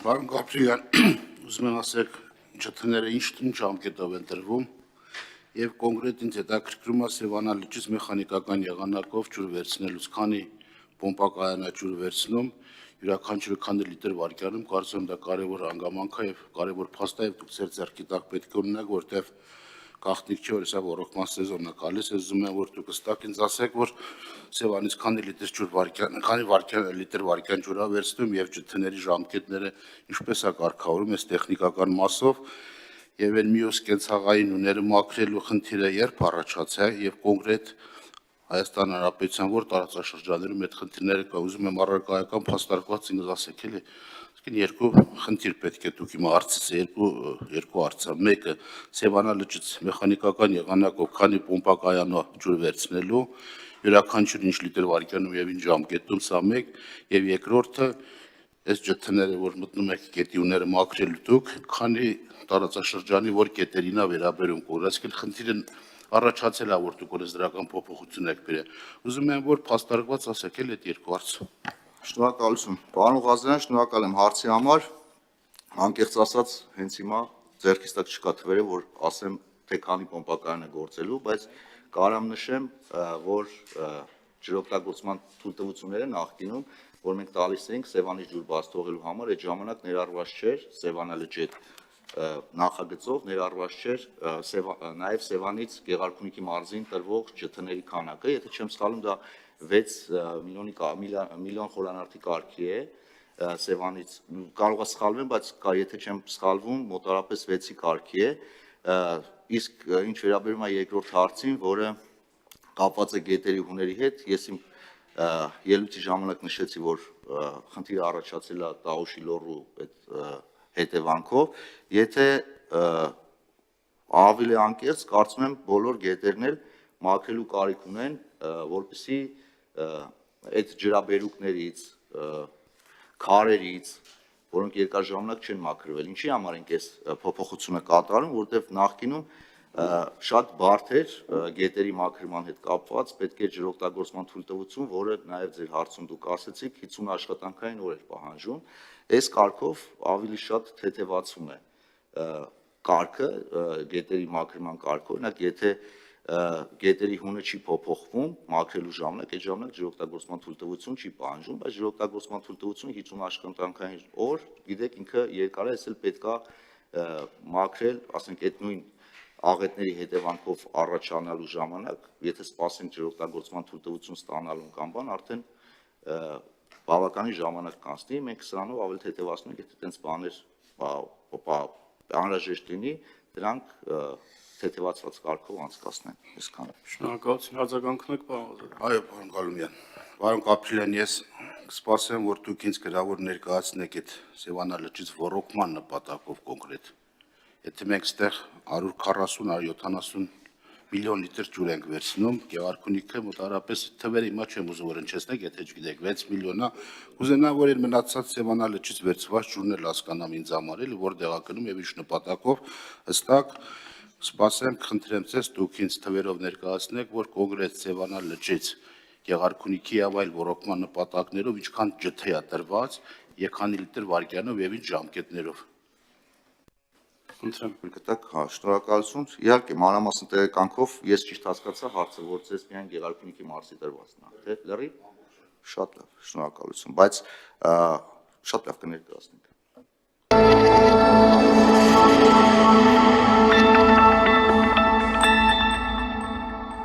Պարոն Գաբրիելյան, ուզում եմ ասեք, ջթները ինչ ժամկետով են տրվում եւ կոնկրետ ինձ հետաքրքրում է Սևանա լճից մեխանիկական եղանակով ջուր վերցնելուց, քանի պոմպակայան է ջուր վերցնում, յուրաքանչյուրը քանի լիտր վարկյանում, կարծում եմ դա կարևոր հանգամանք է եւ կարևոր փաստ է եւ դուք ձեր ձեռքի տակ պետք է ունենաք, որտեւ գաղտնիք չէ, որ սա ռոռոկման սեզոնն է գալիս, ես ուզում եմ, որ դուք հստակ ինձ ասեք, որ Սևանից քանի լիտր ջուր վարկյան, քանի լիտր վարկյան ջուր է վերցնում եւ ջթների ժամկետները ինչպես է կարգավորում այս տեխնիկական մասով եւ այն մյուս կենցաղային ուները մաքրելու խնդիրը երբ առաջացա եւ կոնկրետ Հայաստան Հանրապետության որ տարածաշրջաններում այդ խնդիրները կա, ուզում եմ առարկայական փաստարկված ինձ ասեք, էլի երկու խնդիր պետք է դուք հիմա հարցից երկու հարցը, մեկը Սևանա լճից մեխանիկական եղանակով քանի պոմպակայանա ջուր վերցնելու, յուրաքանչյուր ինչ լիտր վարկյանում եւ ինչ ժամկետում, սա մեկ, եւ երկրորդը այս ջթները, որ մտնում եք կետիուները մաքրելու դուք, քանի տարածաշրջանի որ կետերին է վերաբերում կորած, խնդիրը առաջացել է, որ դուք օրենսդրական փոփոխություն եք բերել։ Ուզում եմ, որ փաստարկված ասեք էլ այդ երկու հարցը։ Շնորհակալություն։ Պարոն Ղազարյան, շնորհակալ եմ հարցի համար։ Անկեղծ ասած, հենց հիմա ձեռքիս տակ չկա թվերը, որ ասեմ, թե քանի պոմպակայան է գործելու, բայց կարող եմ նշեմ, որ ջրօգտագործման թույլտվությունները նախկինում, որ մենք տալիս էինք Սևանի ջուր բաց թողելու համար, այդ ժամանակ ներառված չէր Սևանա լճի նախագծով ներառված չէր նաև Սևանից Գեղարքունիքի մարզին տրվող ջթների քանակը, եթե չեմ սխալվում, դա 6 միլիոն խորանարդի կարգի է Սևանից, կարող է սխալվեմ, բայց եթե չեմ սխալվում, մոտարապես 6-ի կարգի է, իսկ ինչ վերաբերում է երկրորդ հարցին, որը կապված է գետերի հուների հետ, ես իմ ելույթի ժամանակ նշեցի, որ խնդիրը առաջացել է Տաուշի լոռու հետևանքով, եթե ավելի անկեղծ, կարծում եմ բոլոր գետերն էլ մաքրելու կարիք ունեն, որպեսզի այդ ջրաբերուկներից, քարերից, որոնք երկար ժամանակ չեն մաքրվել, ինչի համար ենք այս փոփոխությունը կատարում, որտեղ նախկինում շատ բարդ էր գետերի մաքրման հետ կապված, պետք է ջրօգտագործման թույլտվություն, որը նաև ձեր հարցում դուք ասեցիք, 50 աշխատանքային օր էր պահանջում, այս կարգով ավելի շատ թեթևացում է կարգը, գետերի մաքրման կարգը, օրինակ եթե գետերի հունը չի փոփոխվում մաքրելու ժամանակ, այդ ժամանակ ջրօգտագործման թույլտվություն չի պահանջում, բայց ջրօգտագործման թույլտվությունը 50 աշխատանքային օր, գիտեք, ինքը երկար է, այսօր պետքա մաքրել, ասենք այդ նույն աղետների հետևանքով առաջանալու ժամանակ, եթե սպասենք ջրօգտագործման թույլտվություն ստանալուն կամ բան, արդեն բավականին ժամանակ կանցնի, մենք սրանով ավելի թեթևացնում ենք, եթե այդպես բաներ անհրաժեշտ լինի, դրանք թեթևացված կարգով անցկացնեն, այսքանը։ Շնորհակալություն, արձագանքնեք, պարոն Ղազարյան։ Այո, պարոն Գալումյան։ Պարոն Գաբրիելյան, ես կսպասեմ, որ դուք ինձ գրավոր ներկայացնեք այդ Սևանա լճից ռոռոկման նպատակով կոնկրետ։ Եթե մենք ստեղ 140-170 միլիոն լիտր ջուր ենք վերցնում, Գեղարքունիքը մոտարապես թվերը հիմա չեմ ուզում որ հնչեցնեք, եթե չգիտեք 6 միլիոնա, կուզենամ որ այն մնացած Սևանա լճից վերցված ջուրն էլ հասկանամ ինձ համար, էլի որ տեղականում եւ ինչ նպատակով, հստակ սպասեմ, խնդրեմ ձեզ դուք ինձ թվերով ներկայացնեք, որ կոնկրետ Սևանա լճից Գեղարքունիքի եւ այլ ռոռոկման նպատակներով ինչքան ջթ է տրված, եւ քանի լիտր վարկյանով եւ ինչ ժամկետներով։ Կտակ, շնորհակալություն, իհարկե մանրամասն տեղեկանքով ես ճիշտ հասկացա հարցը, որ ձեզ միայն Գեղարքունիքի մարզի տրվածն է, թե լրի, շատ լավ, շնորհակալություն, բայց շատ լավ կներկայացնենք։